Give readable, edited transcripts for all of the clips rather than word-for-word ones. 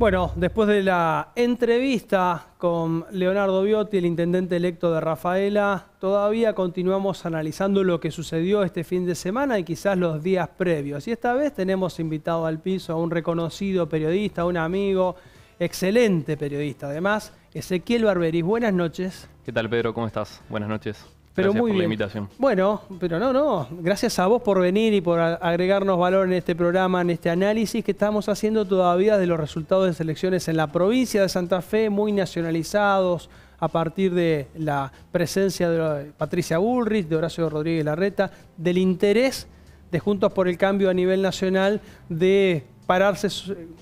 Bueno, después de la entrevista con Leonardo Viotti, el intendente electo de Rafaela, todavía continuamos analizando lo que sucedió este fin de semana y quizás los días previos. Y esta vez tenemos invitado al piso a un reconocido periodista, un amigo, excelente periodista además, Ezequiel Barberis. Buenas noches. ¿Qué tal, Pedro? ¿Cómo estás? Buenas noches. Pero Gracias muy por bien. la invitación. Bueno, pero no. Gracias a vos por venir y por agregarnos valor en este programa, en este análisis que estamos haciendo todavía de los resultados de elecciones en la provincia de Santa Fe, muy nacionalizados a partir de la presencia de Patricia Bullrich, de Horacio Rodríguez Larreta, del interés de Juntos por el Cambio a nivel nacional de pararse,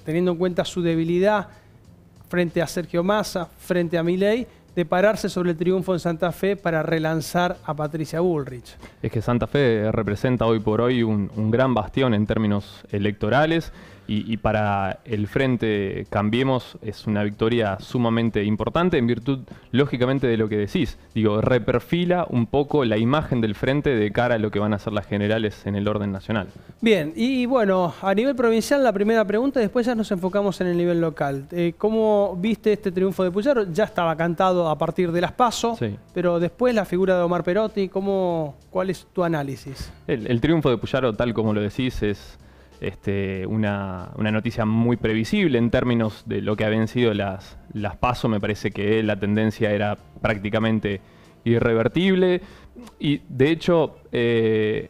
teniendo en cuenta su debilidad frente a Sergio Massa, frente a Milei, de pararse sobre el triunfo en Santa Fe para relanzar a Patricia Bullrich. Es que Santa Fe representa hoy por hoy un gran bastión en términos electorales y para el Frente Cambiemos es una victoria sumamente importante en virtud, lógicamente, de lo que decís. Digo, reperfila un poco la imagen del Frente de cara a lo que van a ser las generales en el orden nacional. Bien, y bueno, a nivel provincial la primera pregunta, después ya nos enfocamos en el nivel local. ¿Cómo viste este triunfo de Puyaro? Ya estaba cantado a partir de las PASO, sí, pero después la figura de Omar Perotti, ¿cuál es tu análisis? El triunfo de Puyaro, tal como lo decís, es una noticia muy previsible en términos de lo que habían sido las PASO. Me parece que la tendencia era prácticamente irrevertible y de hecho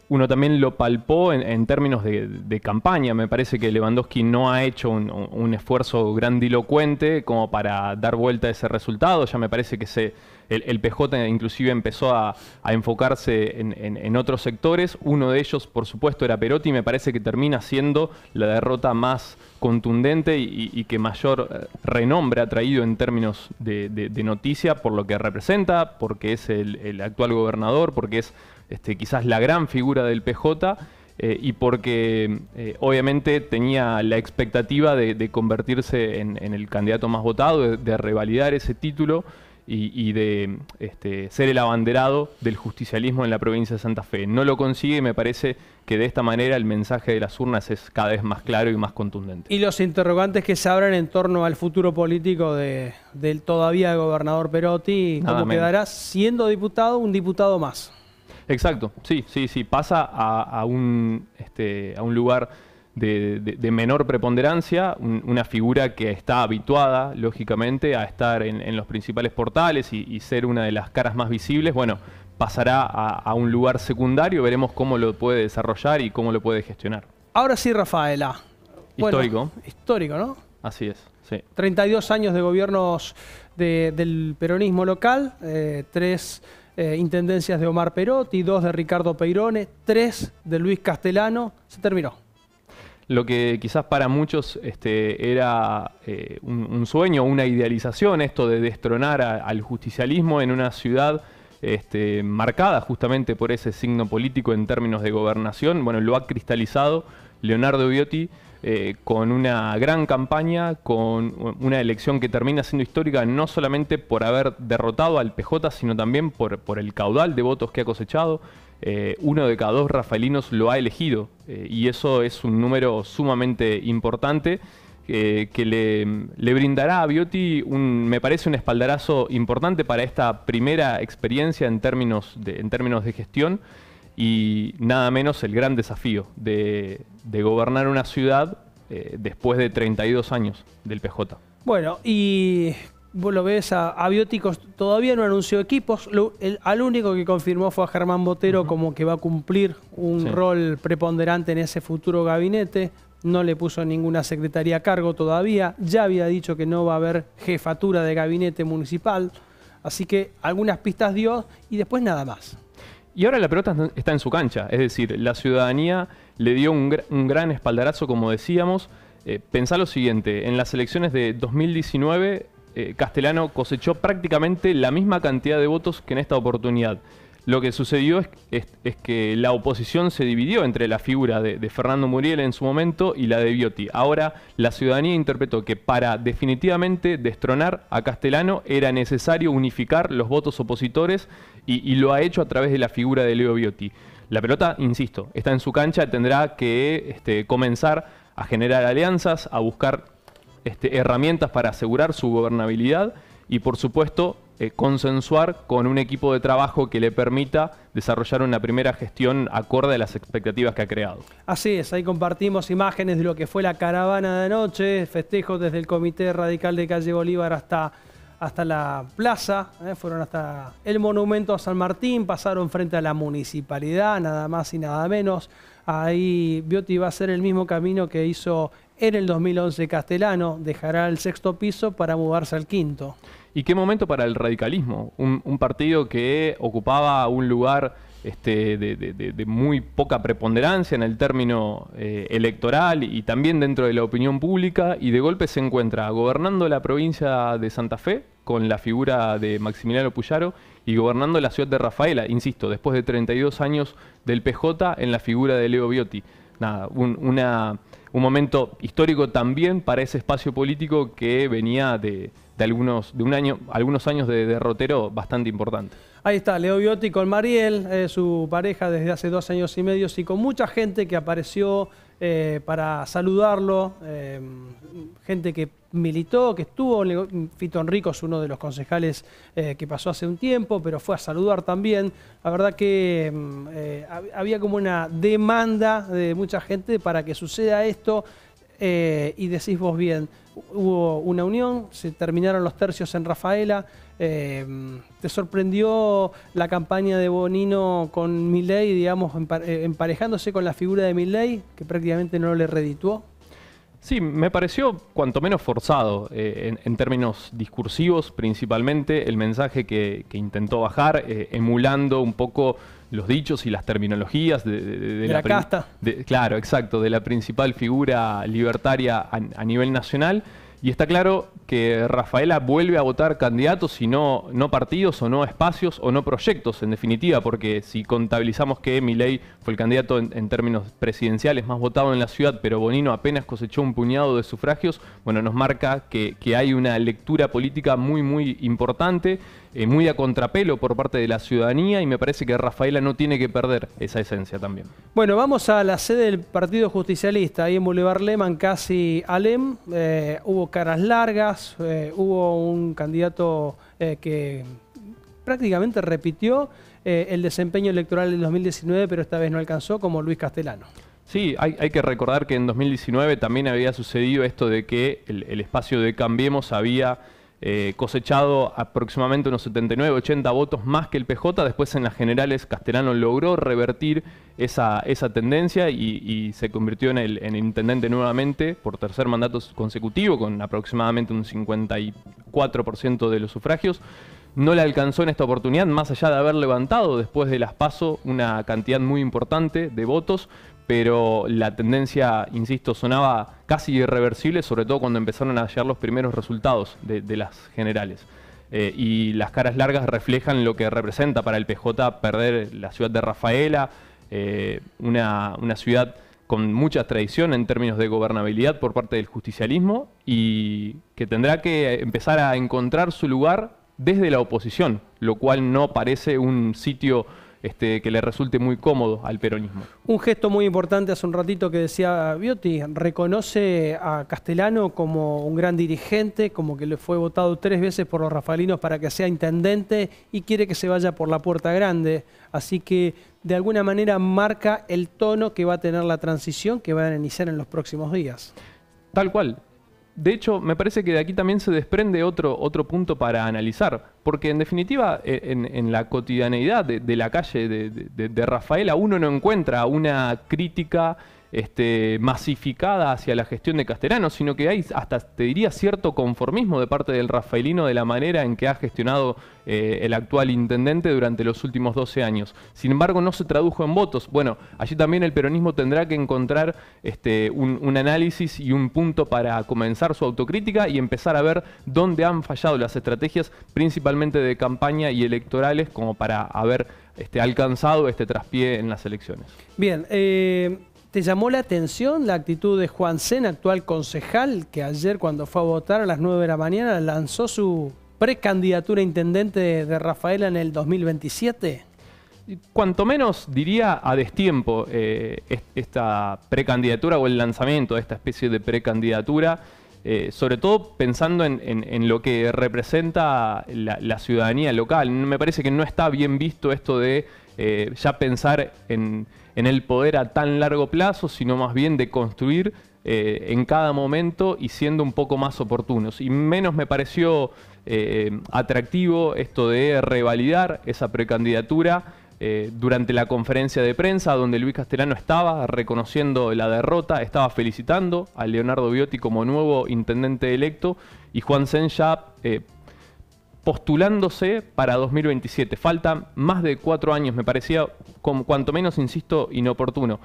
uno también lo palpó en términos de campaña. Me parece que Lewandowski no ha hecho un esfuerzo grandilocuente como para dar vuelta a ese resultado. Ya me parece que el PJ inclusive empezó a enfocarse en otros sectores. Uno de ellos, por supuesto, era Perotti. Me parece que termina siendo la derrota más contundente y que mayor renombre ha traído en términos de noticia por lo que representa, porque es el actual gobernador, porque es quizás la gran figura del PJ y porque obviamente tenía la expectativa de convertirse en el candidato más votado, de revalidar ese título y de ser el abanderado del justicialismo en la provincia de Santa Fe. No lo consigue y me parece que de esta manera el mensaje de las urnas es cada vez más claro y más contundente. Y los interrogantes que se abren en torno al futuro político del todavía gobernador Perotti, ¿cómo quedará siendo diputado, un diputado más? Exacto, sí, pasa a un lugar de menor preponderancia, una figura que está habituada, lógicamente, a estar en los principales portales y ser una de las caras más visibles. Bueno, pasará a un lugar secundario, veremos cómo lo puede desarrollar y cómo lo puede gestionar. Ahora sí, Rafaela. Histórico. Bueno, histórico, ¿no? Así es, sí. 32 años de gobiernos del peronismo local, 3 intendencias de Omar Perotti, 2 de Ricardo Peirone, 3 de Luis Castellano. Se terminó. Lo que quizás para muchos era un sueño, una idealización, esto de destronar al justicialismo en una ciudad marcada justamente por ese signo político en términos de gobernación. Bueno, lo ha cristalizado Leonardo Viotti con una gran campaña, con una elección que termina siendo histórica no solamente por haber derrotado al PJ, sino también por el caudal de votos que ha cosechado. 1 de cada 2 rafaelinos lo ha elegido y eso es un número sumamente importante que le brindará a Viotti, me parece, un espaldarazo importante para esta primera experiencia en términos de gestión y nada menos el gran desafío de gobernar una ciudad después de 32 años del PJ. Bueno, y vos lo ves a Viotti, todavía no anunció equipos, al único que confirmó fue a Germán Botero como que va a cumplir un rol preponderante en ese futuro gabinete. No le puso ninguna secretaría a cargo todavía, ya había dicho que no va a haber jefatura de gabinete municipal, así que algunas pistas dio y después nada más. Y ahora la pelota está en su cancha, es decir, la ciudadanía le dio un gran espaldarazo, como decíamos. Pensá lo siguiente, en las elecciones de 2019 Castellano cosechó prácticamente la misma cantidad de votos que en esta oportunidad. Lo que sucedió es que la oposición se dividió entre la figura de Fernando Muriel en su momento y la de Viotti. Ahora la ciudadanía interpretó que para definitivamente destronar a Castellano era necesario unificar los votos opositores y lo ha hecho a través de la figura de Leo Viotti. La pelota, insisto, está en su cancha, tendrá que comenzar a generar alianzas, a buscar herramientas para asegurar su gobernabilidad y, por supuesto, consensuar con un equipo de trabajo que le permita desarrollar una primera gestión acorde a las expectativas que ha creado. Así es, ahí compartimos imágenes de lo que fue la caravana de anoche, festejos desde el Comité Radical de Calle Bolívar hasta la plaza, fueron hasta el monumento a San Martín, pasaron frente a la municipalidad, nada más y nada menos. Ahí Viotti va a hacer el mismo camino que hizo en el 2011 Castellano, dejará el 6º piso para mudarse al 5º. Y qué momento para el radicalismo, un partido que ocupaba un lugar de muy poca preponderancia en el término electoral y también dentro de la opinión pública, y de golpe se encuentra gobernando la provincia de Santa Fe con la figura de Maximiliano Puyaro y gobernando la ciudad de Rafaela, insisto, después de 32 años del PJ en la figura de Leo Viotti. Nada, un momento histórico también para ese espacio político que venía de algunos años de derrotero bastante importante. Ahí está, Leo Viotti con Mariel, su pareja desde hace 2 años y medio, y con mucha gente que apareció para saludarlo, gente que militó, que estuvo. Fito Enrico es uno de los concejales que pasó hace un tiempo, pero fue a saludar también. La verdad que había como una demanda de mucha gente para que suceda esto, y decís vos bien, hubo una unión, se terminaron los tercios en Rafaela. ¿Te sorprendió la campaña de Bonino con Milei, digamos, emparejándose con la figura de Milei, que prácticamente no le redituó? Sí, me pareció cuanto menos forzado, en términos discursivos principalmente, el mensaje que intentó bajar, emulando un poco los dichos y las terminologías de la casta. Claro, exacto, de la principal figura libertaria a nivel nacional. Y está claro que Rafaela vuelve a votar candidatos y no partidos o no espacios o no proyectos, en definitiva, porque si contabilizamos que Milei fue el candidato en términos presidenciales más votado en la ciudad, pero Bonino apenas cosechó un puñado de sufragios, bueno, nos marca que hay una lectura política muy importante, muy a contrapelo por parte de la ciudadanía, y me parece que Rafaela no tiene que perder esa esencia también. Bueno, vamos a la sede del Partido Justicialista, ahí en Boulevard Lehmann, casi Alem. Hubo caras largas, hubo un candidato que prácticamente repitió el desempeño electoral del 2019, pero esta vez no alcanzó, como Luis Castellano. Sí, hay que recordar que en 2019 también había sucedido esto de que el espacio de Cambiemos había cosechado aproximadamente unos 79-80 votos más que el PJ. Después en las generales Castellano logró revertir esa tendencia y se convirtió en el intendente nuevamente por 3er mandato consecutivo, con aproximadamente un 54% de los sufragios. No le alcanzó en esta oportunidad, más allá de haber levantado después de las PASO una cantidad muy importante de votos, pero la tendencia, insisto, sonaba casi irreversible, sobre todo cuando empezaron a llegar los primeros resultados de las generales. Y las caras largas reflejan lo que representa para el PJ perder la ciudad de Rafaela, una ciudad con mucha tradición en términos de gobernabilidad por parte del justicialismo, y que tendrá que empezar a encontrar su lugar desde la oposición, lo cual no parece un sitio que le resulte muy cómodo al peronismo. Un gesto muy importante hace un ratito que decía Viotti, reconoce a Castellano como un gran dirigente, como que le fue votado 3 veces por los rafaelinos para que sea intendente y quiere que se vaya por la puerta grande. Así que de alguna manera marca el tono que va a tener la transición que va a iniciar en los próximos días. Tal cual. De hecho, me parece que de aquí también se desprende otro punto para analizar, porque en definitiva, en la cotidianeidad de la calle de Rafaela, uno no encuentra una crítica masificada hacia la gestión de Castellano, sino que hay hasta, te diría, cierto conformismo de parte del rafaelino de la manera en que ha gestionado el actual intendente durante los últimos 12 años. Sin embargo, no se tradujo en votos. Bueno, allí también el peronismo tendrá que encontrar un análisis y un punto para comenzar su autocrítica y empezar a ver dónde han fallado las estrategias, principalmente de campaña y electorales, como para haber alcanzado este traspié en las elecciones. Bien, ¿te llamó la atención la actitud de Juan Sen, actual concejal, que ayer cuando fue a votar a las 9 de la mañana lanzó su precandidatura a intendente de Rafaela en el 2027? Cuanto menos diría a destiempo esta precandidatura o el lanzamiento de esta especie de precandidatura. sobre todo pensando en lo que representa la ciudadanía local. Me parece que no está bien visto esto de ya pensar en el poder a tan largo plazo, sino más bien de construir en cada momento y siendo un poco más oportunos. Y menos me pareció atractivo esto de revalidar esa precandidatura durante la conferencia de prensa, donde Luis Castellano estaba reconociendo la derrota, estaba felicitando a Leonardo Viotti como nuevo intendente electo y Juan Sen ya postulándose para 2027. Faltan más de 4 años, me parecía, cuanto menos, insisto, inoportuno.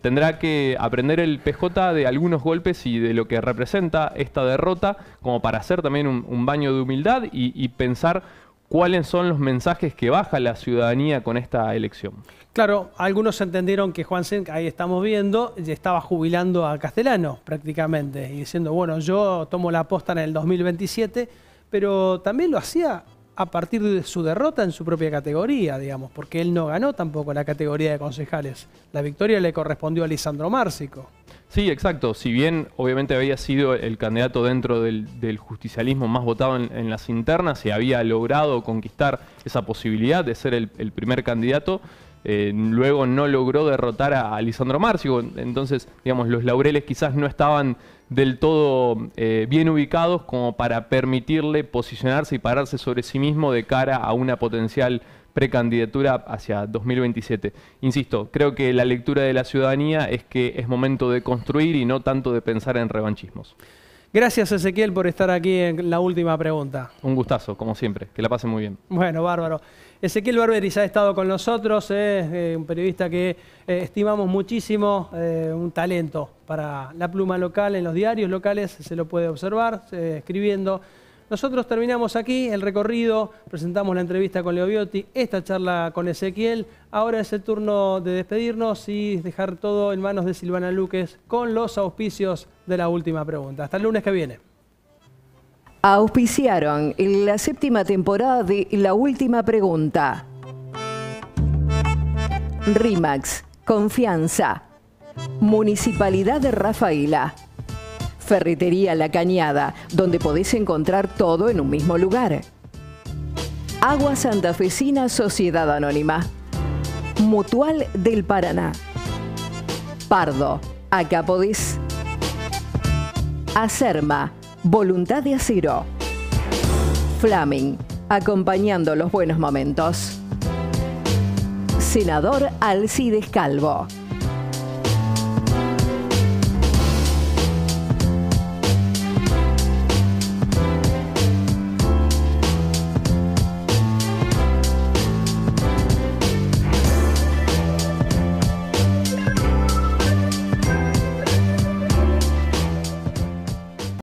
Tendrá que aprender el PJ de algunos golpes y de lo que representa esta derrota, como para hacer también un baño de humildad y pensar cuáles son los mensajes que baja la ciudadanía con esta elección. Claro, algunos entendieron que Juan Sen, ahí estamos viendo, ya estaba jubilando a Castellano prácticamente y diciendo, bueno, yo tomo la posta en el 2027, pero también lo hacía a partir de su derrota en su propia categoría, digamos, porque él no ganó tampoco la categoría de concejales. La victoria le correspondió a Lisandro Márcico. Sí, exacto. Si bien obviamente había sido el candidato dentro del justicialismo más votado en las internas y había logrado conquistar esa posibilidad de ser el primer candidato, luego no logró derrotar a Lisandro Márcico. Entonces, digamos, los laureles quizás no estaban del todo bien ubicados como para permitirle posicionarse y pararse sobre sí mismo de cara a una potencial precandidatura hacia 2027. Insisto, creo que la lectura de la ciudadanía es que es momento de construir y no tanto de pensar en revanchismos. Gracias, Ezequiel, por estar aquí en la última pregunta. Un gustazo, como siempre. Que la pasen muy bien. Bueno, bárbaro. Ezequiel Barberis ha estado con nosotros, un periodista que estimamos muchísimo, un talento para la pluma local, en los diarios locales se lo puede observar, escribiendo. Nosotros terminamos aquí el recorrido, presentamos la entrevista con Leo Viotti, esta charla con Ezequiel. Ahora es el turno de despedirnos y dejar todo en manos de Silvana Luques con los auspicios de la última pregunta. Hasta el lunes que viene. Auspiciaron la 7ª temporada de La Última Pregunta. RIMAX, Confianza. Municipalidad de Rafaela. Ferretería La Cañada, donde podés encontrar todo en un mismo lugar. Agua Santafesina Sociedad Anónima. Mutual del Paraná. Pardo, acá podés. Acerma, Voluntad de Acero. Flaming, acompañando los buenos momentos. Senador Alcides Calvo.